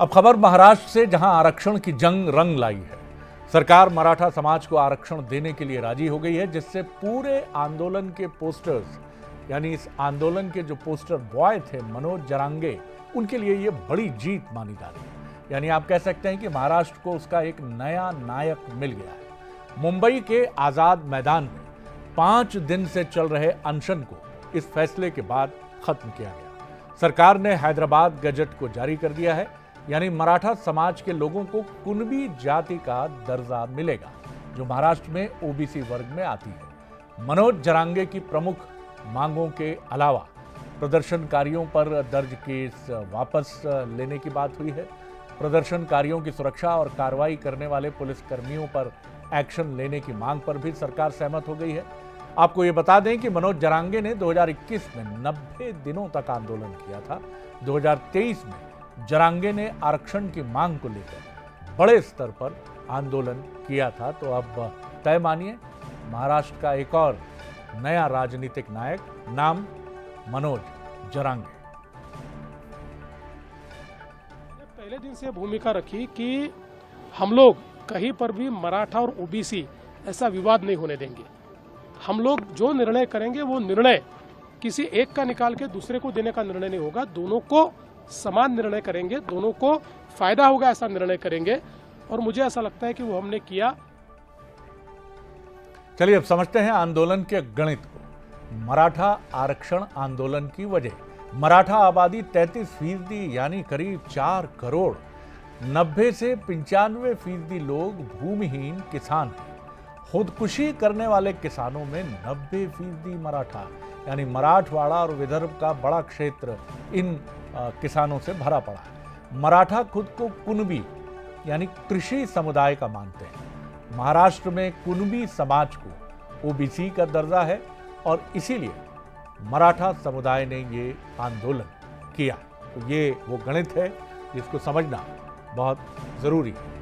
अब खबर महाराष्ट्र से, जहां आरक्षण की जंग रंग लाई है। सरकार मराठा समाज को आरक्षण देने के लिए राजी हो गई है, जिससे पूरे आंदोलन के पोस्टर्स, यानी इस आंदोलन के जो पोस्टर बॉय थे मनोज जरांगे, उनके लिए ये बड़ी जीत मानी जा रही है। यानी आप कह सकते हैं कि महाराष्ट्र को उसका एक नया नायक मिल गया है। मुंबई के आजाद मैदान में 5 दिन से चल रहे अनशन को इस फैसले के बाद खत्म किया गया। सरकार ने हैदराबाद गजट को जारी कर दिया है, यानी मराठा समाज के लोगों को कुणबी जाति का दर्जा मिलेगा, जो महाराष्ट्र में ओबीसी वर्ग में आती है। मनोज जरांगे की प्रमुख मांगों के अलावा प्रदर्शनकारियों पर दर्ज केस वापस लेने की बात हुई है। प्रदर्शनकारियों की सुरक्षा और कार्रवाई करने वाले पुलिसकर्मियों पर एक्शन लेने की मांग पर भी सरकार सहमत हो गई है। आपको ये बता दें कि मनोज जरांगे ने 2021 में 90 दिनों तक आंदोलन किया था। 2023 में जरांगे ने आरक्षण की मांग को लेकर बड़े स्तर पर आंदोलन किया था। तो अब तय मानिए, महाराष्ट्र का एक और नया राजनीतिक नायक, नाम मनोज जरांगे। पहले दिन से भूमिका रखी कि हम लोग कहीं पर भी मराठा और ओबीसी ऐसा विवाद नहीं होने देंगे। हम लोग जो निर्णय करेंगे वो निर्णय किसी एक का निकाल के दूसरे को देने का निर्णय नहीं होगा। दोनों को समान निर्णय करेंगे, दोनों को फायदा होगा ऐसा निर्णय करेंगे, और मुझे ऐसा लगता है कि वो हमने किया। चलिए अब समझते हैं आंदोलन के गणित को। मराठा आरक्षण आंदोलन की वजह, मराठा आबादी 33% यानी करीब 4 करोड़। 90 से 95% लोग भूमिहीन किसान हैं। खुदकुशी करने वाले किसानों में 90% मराठा, यानी मराठवाड़ा और विदर्भ का बड़ा क्षेत्र इन किसानों से भरा पड़ा है। मराठा खुद को कुणबी यानी कृषि समुदाय का मानते हैं। महाराष्ट्र में कुणबी समाज को ओबीसी का दर्जा है और इसीलिए मराठा समुदाय ने ये आंदोलन किया। तो ये वो गणित है जिसको समझना बहुत जरूरी है।